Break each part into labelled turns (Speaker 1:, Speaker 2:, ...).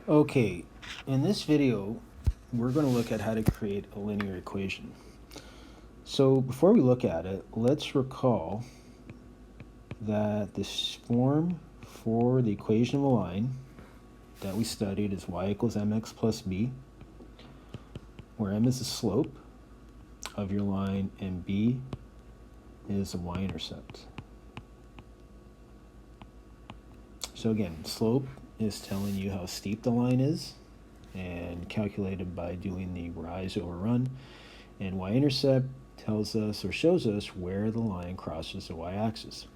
Speaker 1: Okay, in this video, we're going to look at how to create a linear equation. So before we look at it, let's recall that this form for the equation of a line that we studied is y equals mx plus b, where m is the slope of your line and b is the y-intercept. So again, slope is telling you how steep the line is and calculated by doing the rise over run, and y-intercept tells us or shows us where the line crosses the y-axis.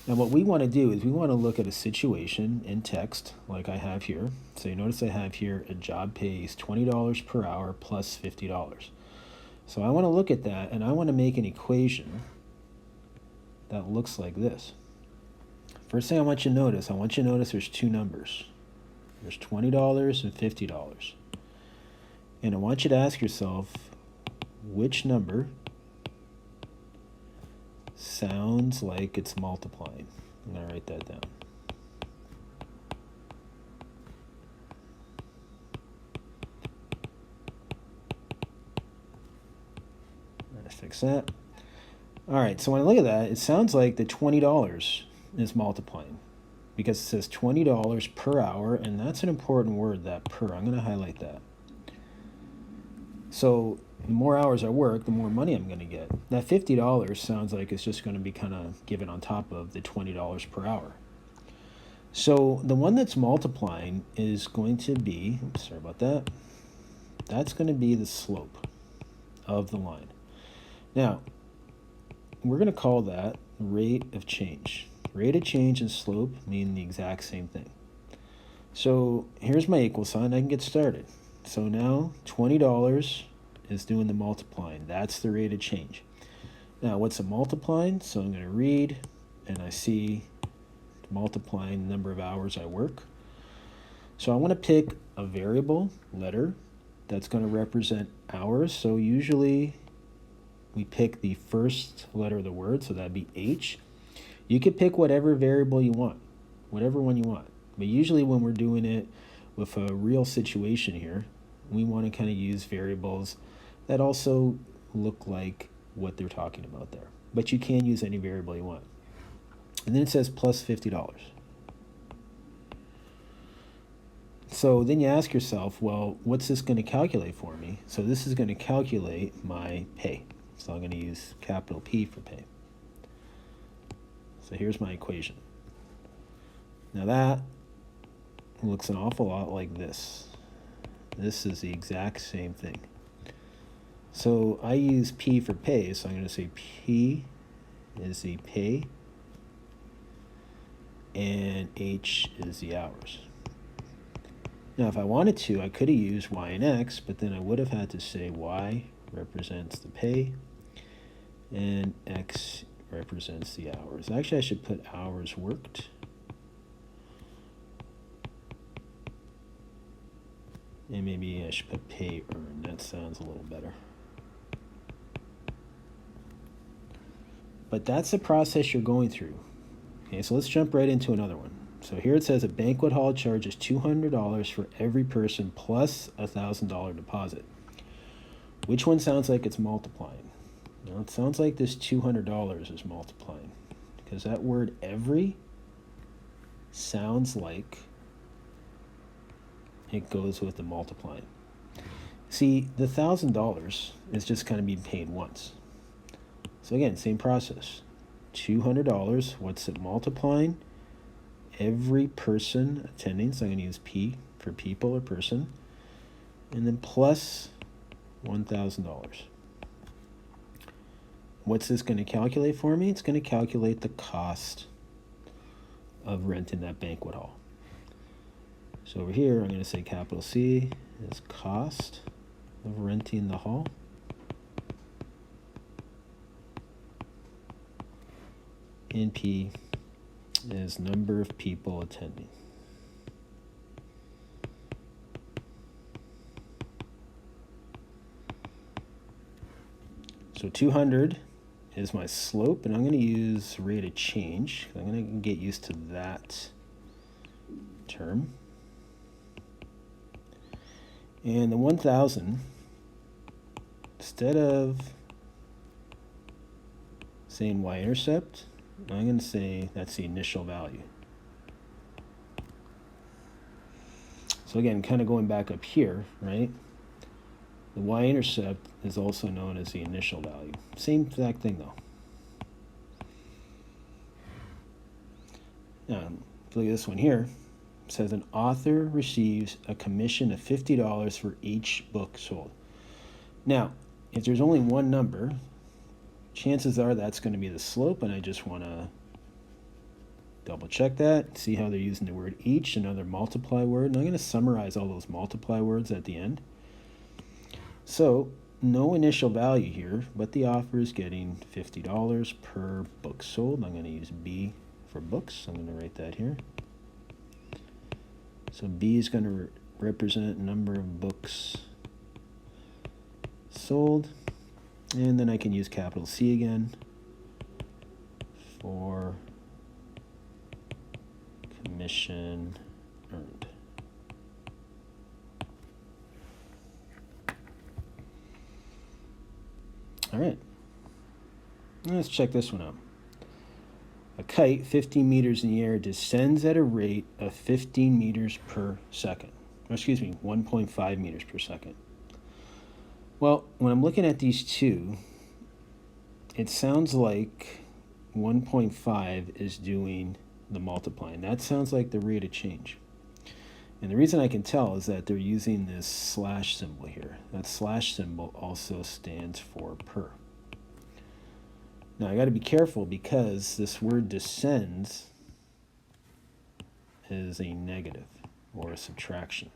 Speaker 1: Now what we want to do is we want to look at a situation in text like I have here. So you notice I have here a job pays $20 per hour plus $50. So I want to look at that and I want to make an equation that looks like this. First thing I want you to notice there's two numbers. There's $20 and $50. And I want you to ask yourself which number sounds like it's multiplying. I'm going to write that down. I'm going to fix that. All right, so when I look at that, it sounds like the $20 is multiplying because it says $20 per hour, and that's an important word, that per. I'm going to highlight that. So the more hours I work, the more money I'm going to get. That $50 sounds like it's just going to be kind of given on top of the $20 per hour. So the one that's multiplying is going to be, sorry about that, that's going to be the slope of the line. Now, we're going to call that rate of change. Rate of change and slope mean the exact same thing. So here's my equal sign. I can get started. So now $20 is doing the multiplying. That's the rate of change. Now what's a multiplying? So I'm going to read, and I see multiplying the number of hours I work. So I want to pick a variable letter that's going to represent hours. So usually we pick the first letter of the word, so that'd be H. You could pick whatever variable you want, whatever one you want. But usually when we're doing it with a real situation here, we want to kind of use variables that also look like what they're talking about there. But you can use any variable you want. And then it says plus $50. So then you ask yourself, well, what's this going to calculate for me? So this is going to calculate my pay. So I'm going to use capital P for pay. So here's my equation. Now that looks an awful lot like this. This is the exact same thing. So I use P for pay, so I'm going to say P is the pay and H is the hours. Now if I wanted to, I could have used Y and X, but then I would have had to say Y represents the pay and X represents the hours. Actually, I should put hours worked. And maybe I should put pay earned. That sounds a little better. But that's the process you're going through. Okay, so let's jump right into another one. So here it says a banquet hall charges $200 for every person plus a $1,000 deposit. Which one sounds like it's multiplying? Well, it sounds like this $200 is multiplying because that word every sounds like it goes with the multiplying. See, the $1,000 is just kind of being paid once. So again, same process. $200, what's it multiplying? Every person attending, so I'm going to use P for people or person, and then plus $1,000. What's this going to calculate for me? It's going to calculate the cost of renting that banquet hall. So over here, I'm going to say capital C is cost of renting the hall. And P is number of people attending. So 200 is my slope, and I'm going to use rate of change. I'm going to get used to that term. And the 1,000, instead of saying y-intercept, I'm going to say that's the initial value. So again, kind of going back up here, right? The y-intercept is also known as the initial value. Same exact thing though. Look at this one here. It says an author receives a commission of $50 for each book sold. Now, if there's only one number, chances are that's going to be the slope, and I just want to double check that, see how they're using the word each, another multiply word, and I'm going to summarize all those multiply words at the end. So, no initial value here, but the author is getting $50 per book sold. I'm going to use B for books. I'm going to write that here. So B is going to represent number of books sold. And then I can use capital C again for commission earned. All right. Let's check this one out. A kite 15 meters in the air descends at a rate of 15 meters per second. Or excuse me, 1.5 meters per second. Well, when I'm looking at these two, it sounds like 1.5 is doing the multiplying. That sounds like the rate of change. And the reason I can tell is that they're using this slash symbol here. That slash symbol also stands for per. Now I got to be careful because this word descends is a negative or a subtraction.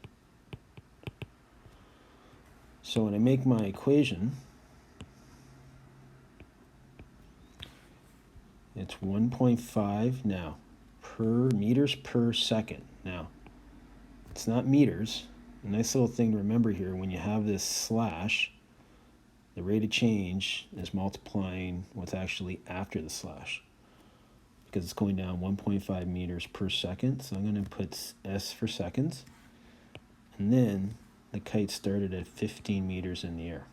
Speaker 1: So when I make my equation, it's 1.5 now per meters per second. Now, it's not meters. A nice little thing to remember here, when you have this slash, the rate of change is multiplying what's actually after the slash, because it's going down 1.5 meters per second. So I'm going to put S for seconds. And then the kite started at 15 meters in the air.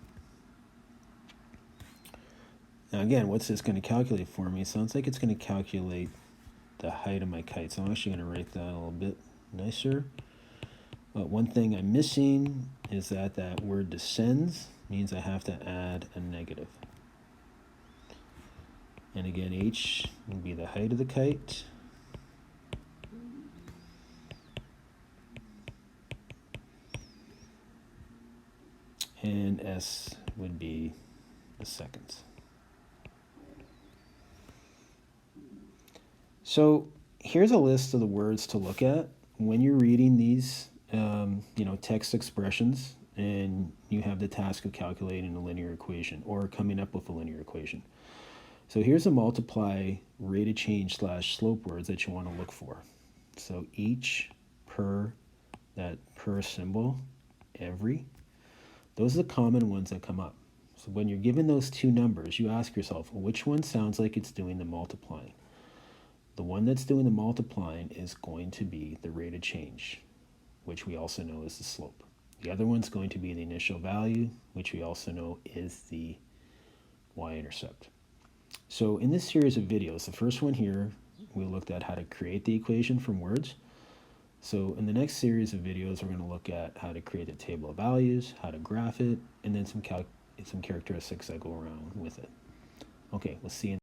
Speaker 1: Now again, what's this going to calculate for me? It sounds like it's going to calculate the height of my kite. So I'm actually going to write that a little bit nicer. But one thing I'm missing is that word descends means I have to add a negative. And again, h will be the height of the kite. And S would be the seconds. So here's a list of the words to look at when you're reading these text expressions and you have the task of calculating a linear equation or coming up with a linear equation. So here's a multiply rate of change / slope words that you want to look for. So each, per, that per symbol, every. Those are the common ones that come up. So when you're given those two numbers, you ask yourself, well, which one sounds like it's doing the multiplying? The one that's doing the multiplying is going to be the rate of change, which we also know is the slope. The other one's going to be the initial value, which we also know is the y-intercept. So in this series of videos, the first one here, we looked at how to create the equation from words. So in the next series of videos, we're going to look at how to create a table of values, how to graph it, and then some characteristics that go around with it. Okay, we'll see you in